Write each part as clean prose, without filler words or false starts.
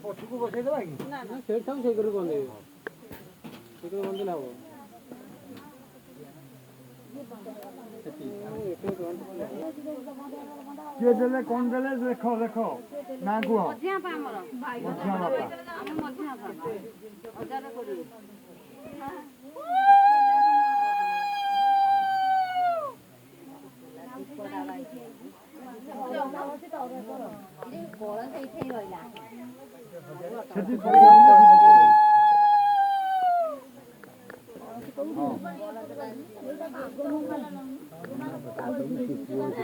पछकू बसई देवा कि किए देले कौन देले देखो देखो ना कुह मध्या पा हमर मध्या बापा हम मध्या पा हजार कोड़ी सेठी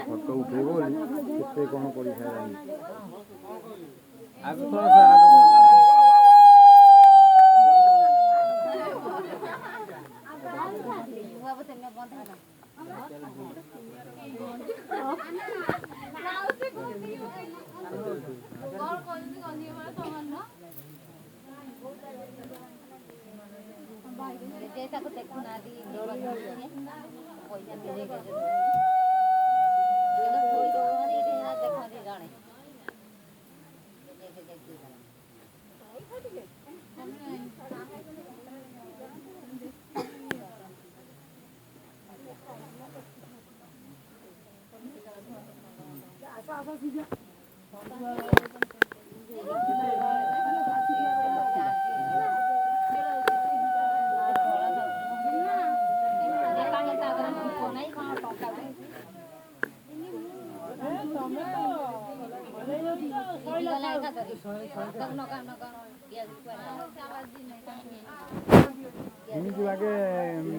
फोटो उठेबो केते कोन पड़ी खाइलानी आगु थोड़ा सा जैसा को देखो ना दी पैसा मिले के जो कोई तो नहीं रहना देखो दी जाने देखे देखी एमिति लागे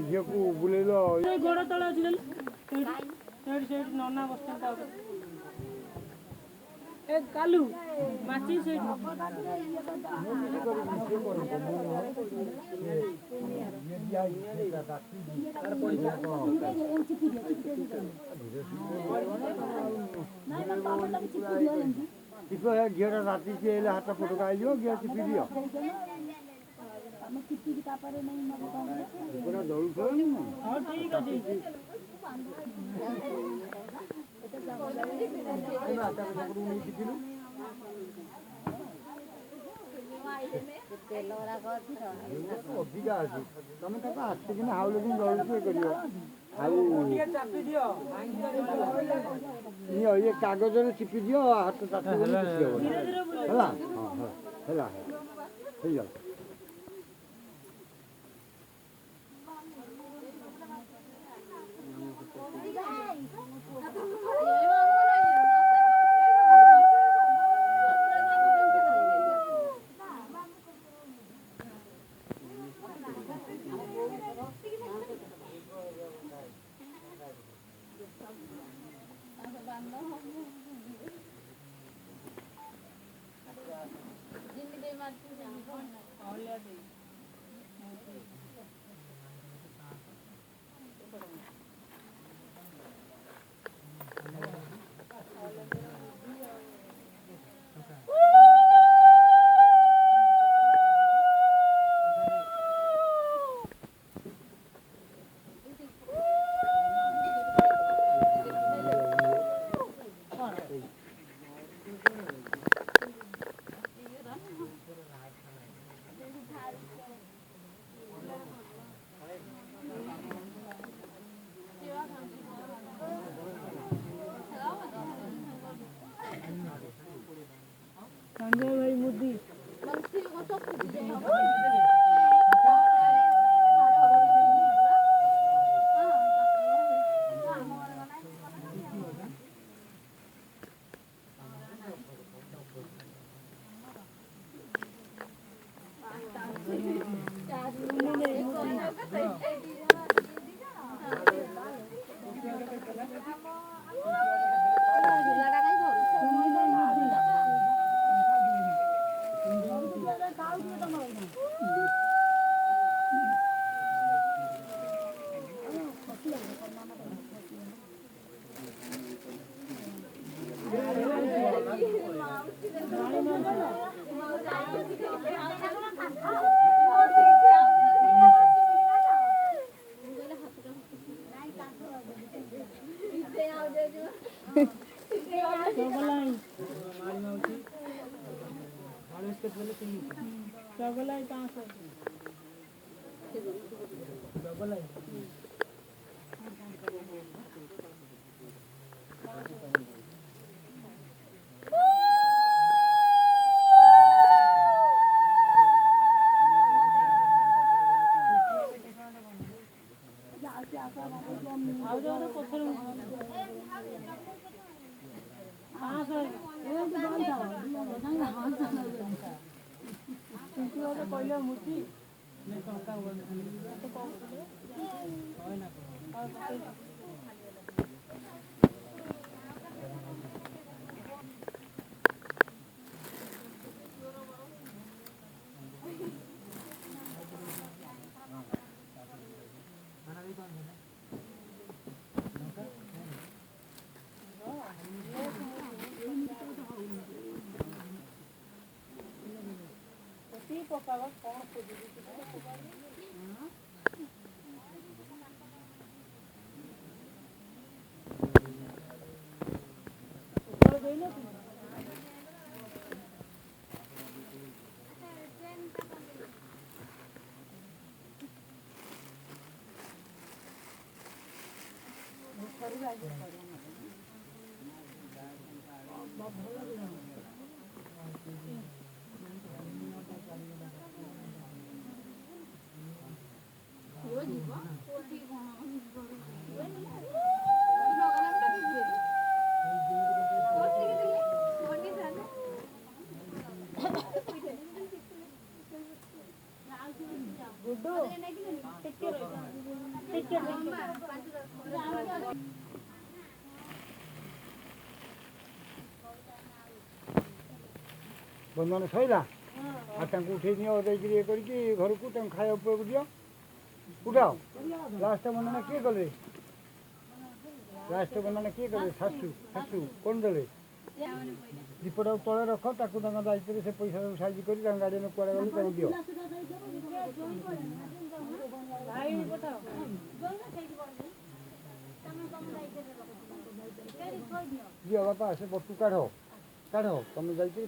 झियो को बुलेलो गोड़ तले अछि सेठ नन्ना बस्ता ए कालू माची सेठ किसो है घेरा राती के ले हाथ फोटो आइयो गया चिपी दियो हम चिट्ठी की तापरे नहीं मत पूरा दौड़ कर हां ठीक अछि तेलोरा कर अधिका अछि तमे तक आस्ते कि हाउले दिन दौड़ के करियो हाउ चापी दियो ये कागज रे चिपी दियो हाथ चापी बोली दियो हला हां हला हे जा संजय भाई मोदी ଝୁଲାଟା କାଇଁ ଧରୁଛ? चगलाई 500 चगलाई ଆଉ ଯୋଉ ପଥର 500 କହିଲେ ମୁଠି ଟଙ୍କା ପକାବା କଣ ଖୋଜିବି ବନ୍ଧନ ସଇଲା ଆଉ ତାଙ୍କୁ ଉଠେଇ ନିଅ ଦେଇକିରି ଇଏ କରିକି ଘରକୁ ତାଙ୍କୁ ଖାଇବା ପିଇବାକୁ ଦିଅ ଉଠାଅ ଲାଷ୍ଟ ବନ୍ଧନ କିଏ କଲେ ଲାଷ୍ଟ ବନ୍ଧନ କିଏ କଲେ ଶାଶୁ କ'ଣ ଦେଲେ ଦୀପଟାକୁ ତଳେ ରଖ ତାକୁ ତାଙ୍କ ଦାୟିତ୍ୱରେ ସେ ପଇସା ସବୁ ସାଇଜ କରି ତାଙ୍କ ଗାଡ଼ି କୁଆଡ଼େ ଗଲେ ତାଙ୍କୁ ଦିଅ ଦିଅ ବାପା ସେ ବଟୁ କାଢ଼ ତମେ ଯାଇକି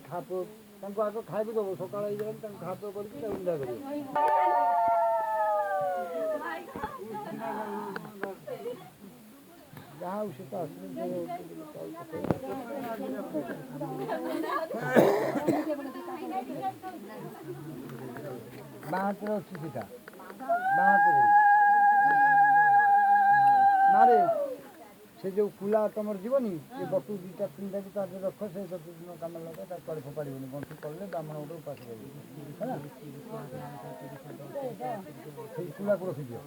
ତାଙ୍କୁ ଆଗ ଖାଇବାକୁ ଦେବ ସକାଳ ହେଇଗଲାଣି ତାଙ୍କୁ ଖାପ କରିକି ତାକୁ ବିଦା କରିବ ଯାହା ହଉ ସେ ତ ଆସିଲେ ବାଁ ହାତରେ ଅଛି ସେଟା ବାଁ ହାତରେ ନାରେ ସେ ଯେଉଁ କୁଲା ତମର ଯିବନି ସେ ବଟୁ ଦୁଇଟା ତିନିଟା ବି ତା ରଖ ସେ ଦିନ କାମ ଲଗା ତାକୁ କୁଆଡ଼େ ଫୋପାଡ଼ିବନି ଗଣ୍ଠି କଲେ ବ୍ରାହ୍ମଣ ଗୋଟେ ଉପାସ କରିବ ହେଲା ସେଇ କୁଲାକୁ ରଖିଦିଅ